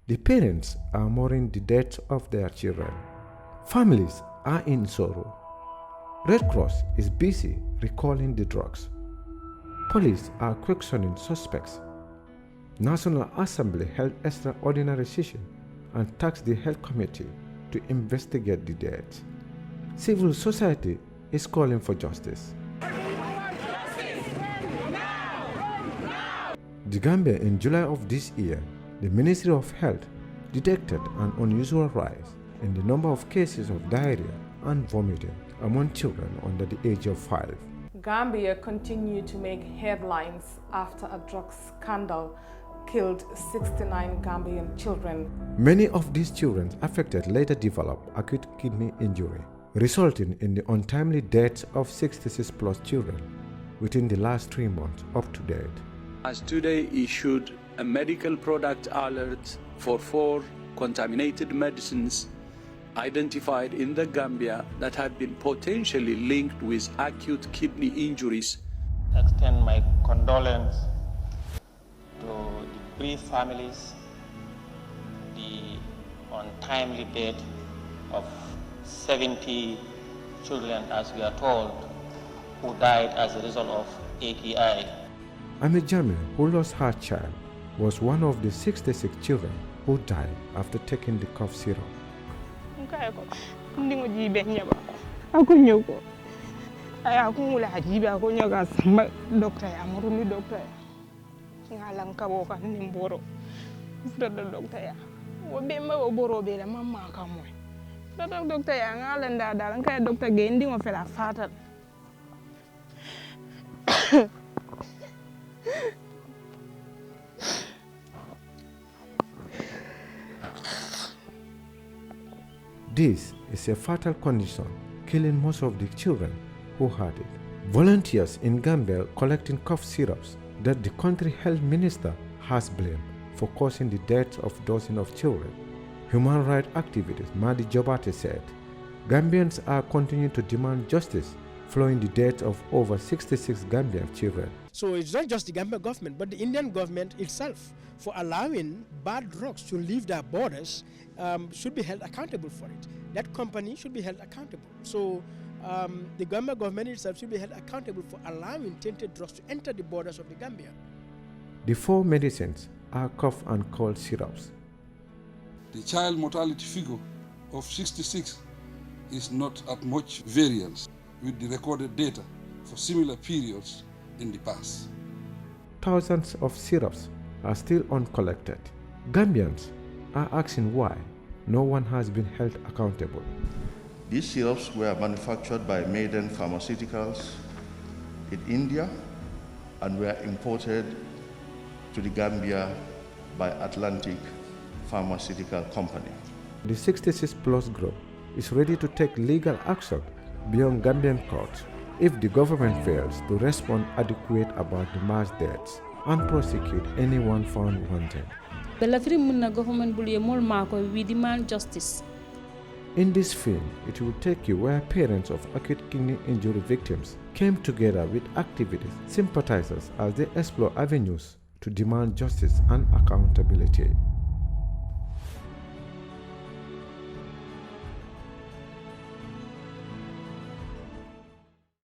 The parents are mourning the death of their children. Families are in sorrow. Red Cross is busy recalling the drugs. Police are questioning suspects. National Assembly held extraordinary session and tasked the Health Committee to investigate the deaths. Civil society is calling for justice. The Gambia in July of this year, the Ministry of Health detected an unusual rise in the number of cases of diarrhea and vomiting among children under the age of 5. Gambia continued to make headlines after a drug scandal killed 69 Gambian children. Many of these children affected later developed acute kidney injury, resulting in the untimely deaths of 66 plus children within the last 3 months up to date. As today issued a medical product alert for 4 contaminated medicines identified in the Gambia that had been potentially linked with acute kidney injuries. I extend my condolence to the bereaved families, the untimely death of 70 children, as we are told, who died as a result of AKI. Ami Jamil, who lost her child, was one of the 66 children who died after taking the cough syrup. This is a fatal condition, killing most of the children who had it. Volunteers in Gambia collecting cough syrups that the country health minister has blamed for causing the deaths of dozens of children. Human rights activist Madi Jobate said, Gambians are continuing to demand justice following the death of over 66 Gambian children. So it's not just the Gambian government, but the Indian government itself, for allowing bad drugs to leave their borders, should be held accountable for it. That company should be held accountable. So the Gambian government itself should be held accountable for allowing tainted drugs to enter the borders of the Gambia. The 4 medicines are cough and cold syrups. The child mortality figure of 66 is not at much variance with the recorded data for similar periods in the past. Thousands of syrups are still uncollected. Gambians are asking why no one has been held accountable. These syrups were manufactured by Maiden Pharmaceuticals in India and were imported to the Gambia by Atlantic Pharmaceutical Company. The 66 plus group is ready to take legal action beyond Gambian courts if the government fails to respond adequate about the mass deaths and prosecute anyone found wanted. We demand justice. In this film, it will take you where parents of acute kidney injury victims came together with activists, sympathizers as they explore avenues to demand justice and accountability.